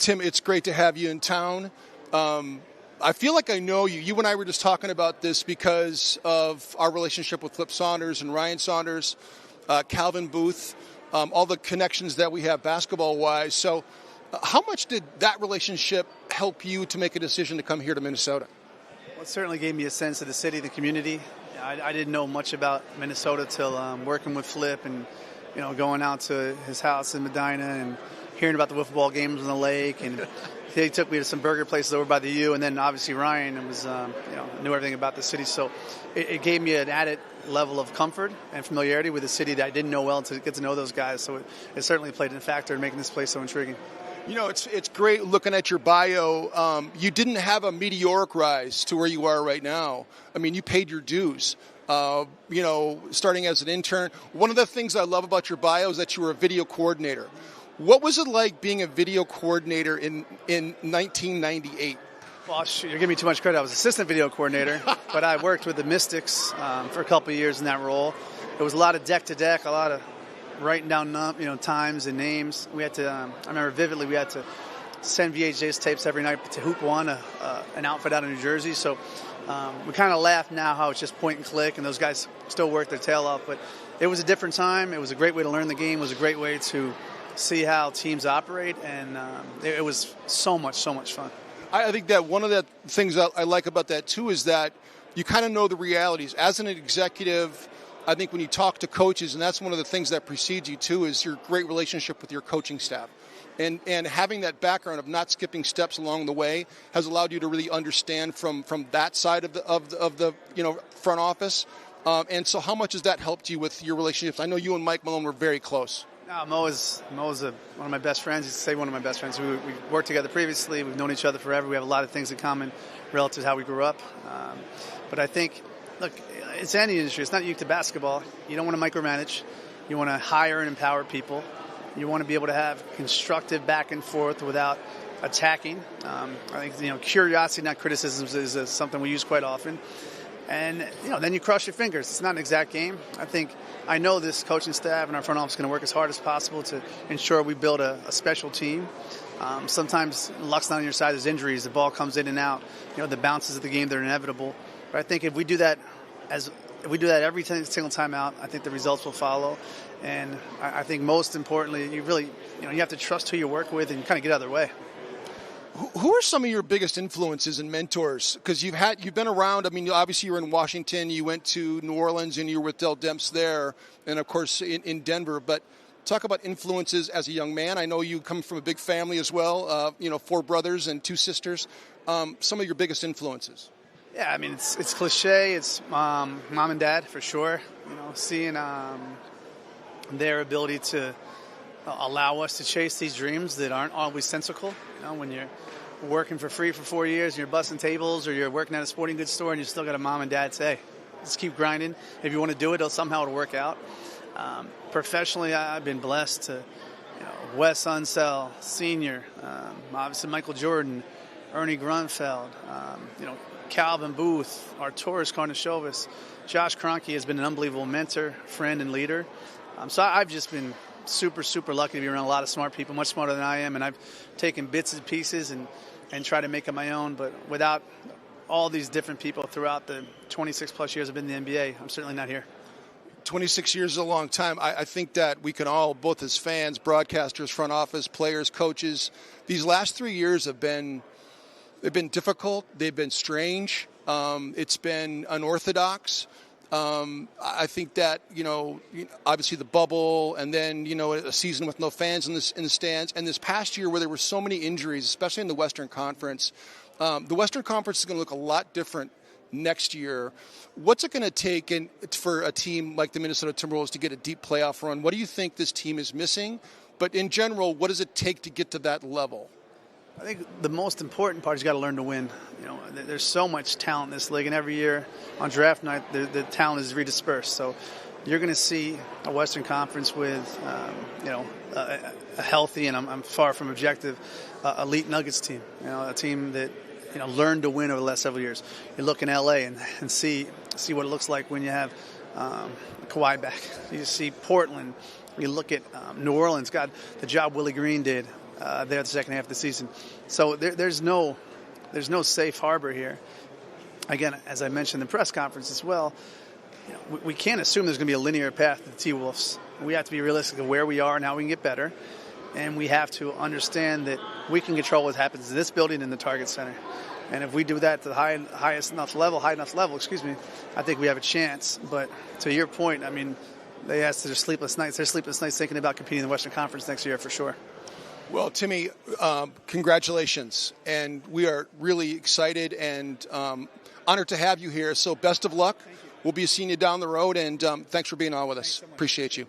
Tim, it's great to have you in town. I feel like I know you. You and I were just talking about this because of our relationship with Flip Saunders and Ryan Saunders, Calvin Booth, all the connections that we have basketball-wise. So how much did that relationship help you to make a decision to come here to Minnesota? Well, it certainly gave me a sense of the city, the community. I didn't know much about Minnesota till working with Flip and, going out to his house in Medina and hearing about the wiffle ball games on the lake. And he took me to some burger places over by the U. And then obviously Ryan was, knew everything about the city. So it gave me an added level of comfort and familiarity with the city that I didn't know well to get to know those guys. So it certainly played a factor in making this place so intriguing. It's great looking at your bio. You didn't have a meteoric rise to where you are right now. I mean, you paid your dues, starting as an intern. One of the things I love about your bio is that you were a video coordinator. What was it like being a video coordinator in 1998? Well, you're giving me too much credit. I was assistant video coordinator, but I worked with the Mystics for a couple of years in that role. There was a lot of deck-to-deck, a lot of writing down times and names. We had to I remember vividly we had to send VHS tapes every night to Hoop One, an outfit out of New Jersey. So we kind of laugh now how it's just point and click, and those guys still work their tail off. But it was a different time. It was a great way to learn the game. It was a great way to see how teams operate, and it was so much fun. I think that one of the things that I like about that too is that you kind of know the realities as an executive. I think when you talk to coaches, and that's one of the things that precedes you too, is your great relationship with your coaching staff. And having that background of not skipping steps along the way has allowed you to really understand from that side of the front office. And so how much has that helped you with your relationships? I know you and Mike Malone were very close. No, Mo is one of my best friends. You say one of my best friends. We worked together previously. We've known each other forever. We have a lot of things in common relative to how we grew up. But I think, look, it's any industry. It's not unique to basketball. You don't want to micromanage. You want to hire and empower people. You want to be able to have constructive back and forth without attacking. I think curiosity, not criticism, is something we use quite often. And then you cross your fingers. It's not an exact game. I know this coaching staff and our front office is going to work as hard as possible to ensure we build a special team. Sometimes luck's not on your side. There's injuries. The ball comes in and out. The bounces of the game, they're inevitable. But I think if we do that every single time out, I think the results will follow. And I think most importantly, you really you have to trust who you work with and kind of get out of their way. Who are some of your biggest influences and mentors? Because you've been around. I mean, obviously you're in Washington. You went to New Orleans and you were with Del Demps there, and of course in Denver. But talk about influences as a young man. I know you come from a big family as well. 4 brothers and 2 sisters. Some of your biggest influences. Yeah, I mean it's cliche. It's mom and dad for sure. Seeing their ability to allow us to chase these dreams that aren't always sensical. When you're working for free for 4 years and you're busting tables, or you're working at a sporting goods store and you still got a mom and dad say, just keep grinding. If you want to do it, it'll work out. Professionally, I've been blessed to, Wes Unseld, Sr., obviously Michael Jordan, Ernie Grunfeld, Calvin Booth, Arturas Karnisovas. Josh Kroenke has been an unbelievable mentor, friend, and leader. So I've just been super lucky to be around a lot of smart people, much smarter than I am, and I've taken bits and pieces and try to make it my own. But without all these different people throughout the 26 plus years I've been in the NBA, I'm certainly not here. 26 years is a long time. I think that we can all, both as fans, broadcasters, front office, players, coaches, these last 3 years they've been difficult. They've been strange. It's been unorthodox. I think that, obviously the bubble, and then, a season with no fans in the stands. And this past year where there were so many injuries, especially in the Western Conference, the Western Conference is going to look a lot different next year. What's it going to take for a team like the Minnesota Timberwolves to get a deep playoff run? What do you think this team is missing? But in general, what does it take to get to that level? I think the most important part is you got to learn to win. There's so much talent in this league, and every year on draft night, the talent is redispersed. So you're going to see a Western Conference with, a healthy, and I'm far from objective, elite Nuggets team. A team that, learned to win over the last several years. You look in LA and see what it looks like when you have Kawhi back. You see Portland. You look at New Orleans. God, the job Willie Green did there the second half of the season. So there's no safe harbor here. Again, as I mentioned in the press conference as well, we can't assume there's going to be a linear path to the T-Wolves. We have to be realistic of where we are and how we can get better. And we have to understand that we can control what happens in this building and the Target Center. And if we do that to the high enough level, I think we have a chance. But to your point, I mean, they asked their sleepless nights. Their sleepless nights thinking about competing in the Western Conference next year for sure. Well, Timmy, congratulations. And we are really excited and honored to have you here. So best of luck. We'll be seeing you down the road. And thanks for being on with us. So appreciate you.